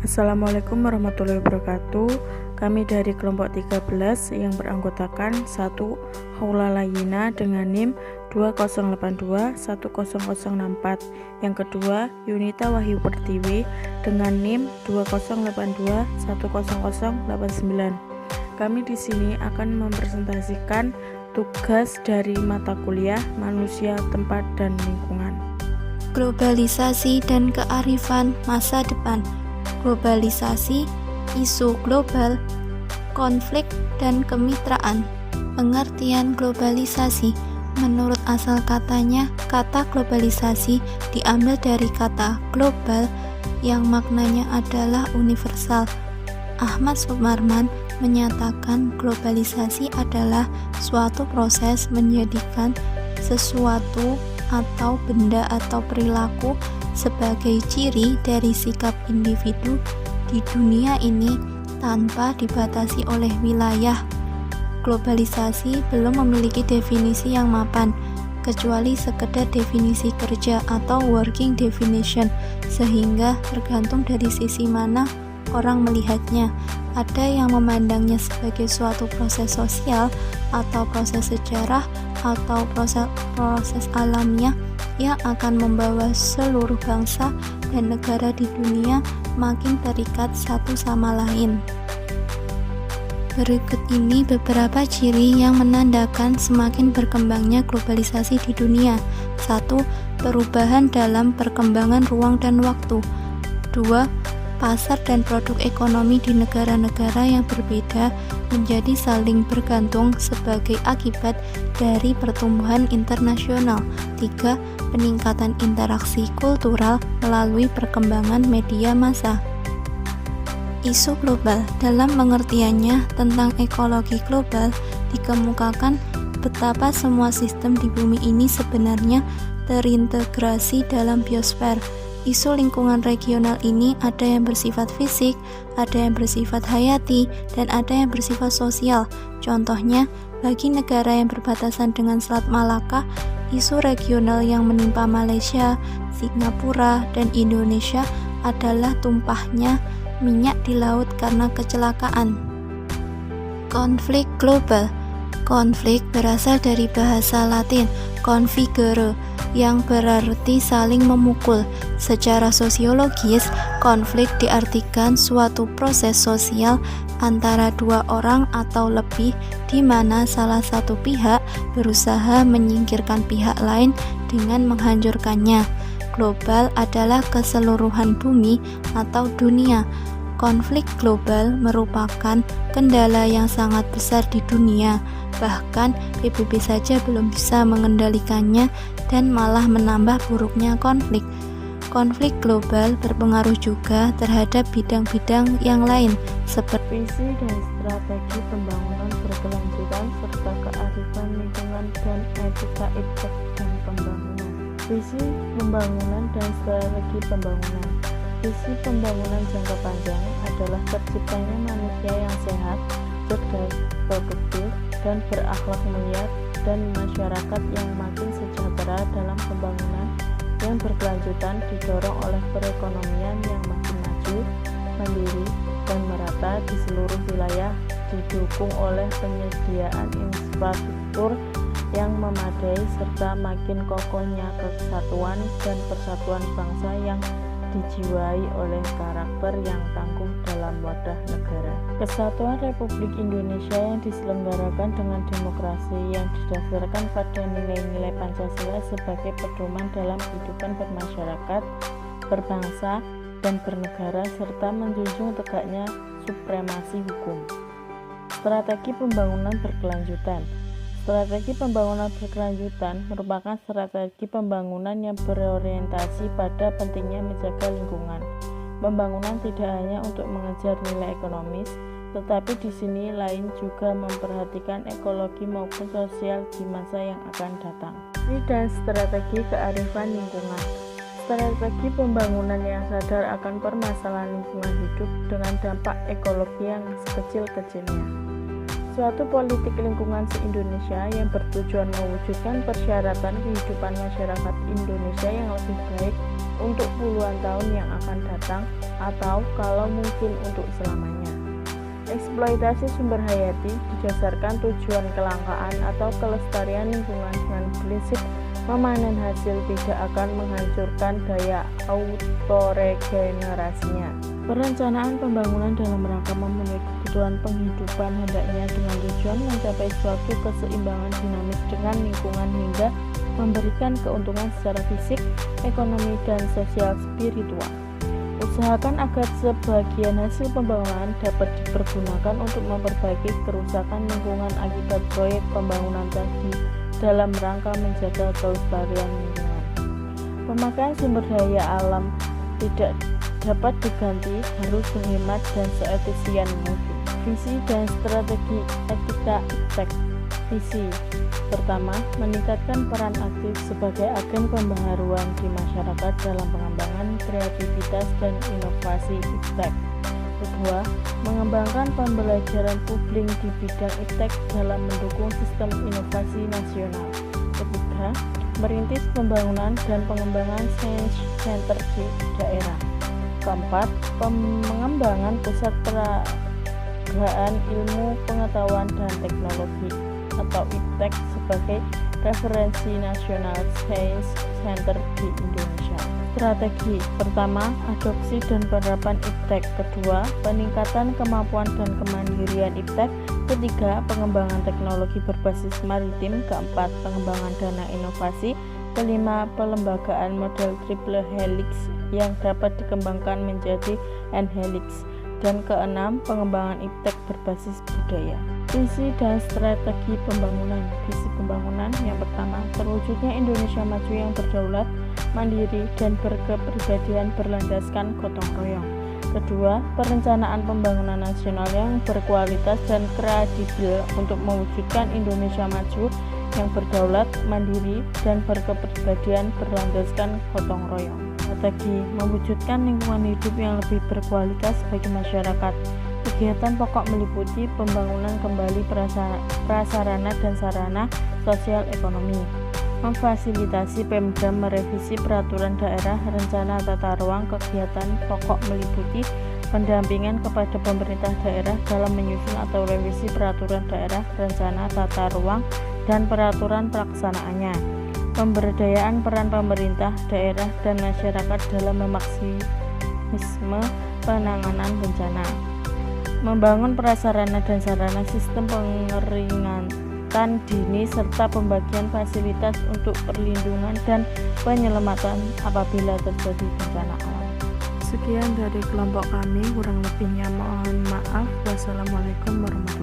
Assalamualaikum warahmatullahi wabarakatuh. Kami dari kelompok 13 yang beranggotakan 1 Haula Layina dengan NIM 20821004. Yang kedua Yunita Wahyu Pertiwi dengan NIM 20821089. Kami di sini akan mempresentasikan tugas dari mata kuliah Manusia, Tempat, dan Lingkungan. Globalisasi dan kearifan masa depan. Globalisasi, isu global, konflik, dan kemitraan. Pengertian globalisasi. Menurut asal katanya, kata globalisasi diambil dari kata global yang maknanya adalah universal. Ahmad Sumarman menyatakan globalisasi adalah suatu proses menjadikan sesuatu atau benda atau perilaku sebagai ciri dari sikap individu di dunia ini tanpa dibatasi oleh wilayah. Globalisasi belum memiliki definisi yang mapan, kecuali sekedar definisi kerja atau working definition, sehingga tergantung dari sisi mana orang melihatnya. Ada yang memandangnya sebagai suatu proses sosial atau proses sejarah atau proses alamiah yang akan membawa seluruh bangsa dan negara di dunia makin terikat satu sama lain. Berikut ini beberapa ciri yang menandakan semakin berkembangnya globalisasi di dunia. 1. Perubahan dalam perkembangan ruang dan waktu. 2. Pasar dan produk ekonomi di negara-negara yang berbeda menjadi saling bergantung sebagai akibat dari pertumbuhan internasional. 3. Peningkatan interaksi kultural melalui perkembangan media massa. Isu global dalam pengertiannya tentang ekologi global dikemukakan betapa semua sistem di bumi ini sebenarnya terintegrasi dalam biosfer. Isu lingkungan regional ini ada yang bersifat fisik, ada yang bersifat hayati, dan ada yang bersifat sosial. Contohnya, bagi negara yang berbatasan dengan Selat Malaka, isu regional yang menimpa Malaysia, Singapura, dan Indonesia adalah tumpahnya minyak di laut karena kecelakaan. Konflik global. Konflik berasal dari bahasa Latin configere, yang berarti saling memukul. Secara sosiologis, konflik diartikan suatu proses sosial antara dua orang atau lebih di mana salah satu pihak berusaha menyingkirkan pihak lain dengan menghancurkannya. Global adalah keseluruhan bumi atau dunia. Konflik global merupakan kendala yang sangat besar di dunia. Bahkan PBB saja belum bisa mengendalikannya dan malah menambah buruknya konflik. Konflik global berpengaruh juga terhadap bidang-bidang yang lain seperti Visi dan strategi pembangunan berkelanjutan serta kearifan lingkungan dan etika iptek dan pembangunan. Visi pembangunan dan strategi pembangunan. Visi pembangunan jangka panjang adalah terciptanya manusia yang sehat, cerdas, produktif, dan berakhlak mulia, dan masyarakat yang makin sejahtera dalam pembangunan yang berkelanjutan didorong oleh perekonomian yang makin maju, mandiri, dan merata di seluruh wilayah, didukung oleh penyediaan infrastruktur yang memadai serta makin kokohnya kesatuan dan persatuan bangsa yang dijiwai oleh karakter yang tangguh dalam wadah negara. Kesatuan Republik Indonesia yang diselenggarakan dengan demokrasi yang didasarkan pada nilai-nilai Pancasila sebagai pedoman dalam kehidupan bermasyarakat, berbangsa, dan bernegara serta menjunjung tegaknya supremasi hukum. Strategi pembangunan berkelanjutan. Strategi pembangunan berkelanjutan merupakan strategi pembangunan yang berorientasi pada pentingnya menjaga lingkungan. Pembangunan tidak hanya untuk mengejar nilai ekonomis, tetapi di sini lain juga memperhatikan ekologi maupun sosial di masa yang akan datang. Dan strategi kearifan lingkungan. Strategi pembangunan yang sadar akan permasalahan lingkungan hidup dengan dampak ekologi yang sekecil-kecilnya. Suatu politik lingkungan se-Indonesia yang bertujuan mewujudkan persyaratan kehidupan masyarakat Indonesia yang lebih baik untuk puluhan tahun yang akan datang atau kalau mungkin untuk selamanya. Eksploitasi sumber hayati didasarkan tujuan kelangkaan atau kelestarian lingkungan dengan prinsip memanen hasil tidak akan menghancurkan daya autoregenerasinya. Perencanaan pembangunan dalam rangka memenuhi kebutuhan penghidupan hendaknya dengan tujuan mencapai suatu keseimbangan dinamis dengan lingkungan hingga memberikan keuntungan secara fisik, ekonomi, dan sosial spiritual. Usahakan agar sebagian hasil pembangunan dapat dipergunakan untuk memperbaiki kerusakan lingkungan akibat proyek pembangunan tadi dalam rangka menjaga kelestarian lingkungan. Pemakaian sumber daya alam tidak dapat diganti, harus berhemat dan seefisien mungkin. Visi dan strategi etika iptek. Visi pertama, meningkatkan peran aktif sebagai agen pembaharuan di masyarakat dalam pengembangan kreativitas dan inovasi iptek. Kedua, mengembangkan pembelajaran publik di bidang iptek dalam mendukung sistem inovasi nasional. Ketiga, merintis pembangunan dan pengembangan science center di daerah. Keempat, pengembangan pusat peragaan ilmu pengetahuan dan teknologi atau iptek sebagai referensi nasional science center di Indonesia. Strategi pertama, adopsi dan penerapan iptek. Kedua, peningkatan kemampuan dan kemandirian iptek. Ketiga, pengembangan teknologi berbasis maritim. Keempat, pengembangan dana inovasi. Kelima, pelembagaan model triple helix yang dapat dikembangkan menjadi N-helix. Dan keenam, pengembangan iptek berbasis budaya. Visi dan strategi pembangunan. Visi pembangunan yang pertama, terwujudnya Indonesia maju yang berdaulat, mandiri, dan berkepribadian berlandaskan gotong royong. Kedua, perencanaan pembangunan nasional yang berkualitas dan kredibel untuk mewujudkan Indonesia maju yang berdaulat, mandiri, dan berkepribadian berlandaskan gotong royong. Strategi mewujudkan lingkungan hidup yang lebih berkualitas bagi masyarakat. Kegiatan pokok meliputi pembangunan kembali prasarana dan sarana sosial ekonomi, memfasilitasi Pemda merevisi peraturan daerah rencana tata ruang. Kegiatan pokok meliputi pendampingan kepada pemerintah daerah dalam menyusun atau revisi peraturan daerah rencana tata ruang dan peraturan pelaksanaannya, pemberdayaan peran pemerintah daerah dan masyarakat dalam memaksimisme penanganan bencana, membangun prasarana dan sarana sistem pengeringatan dini serta pembagian fasilitas untuk perlindungan dan penyelamatan apabila terjadi bencana alam. Sekian dari kelompok kami, kurang lebihnya mohon maaf. Wassalamualaikum warahmatullahi wabarakatuh.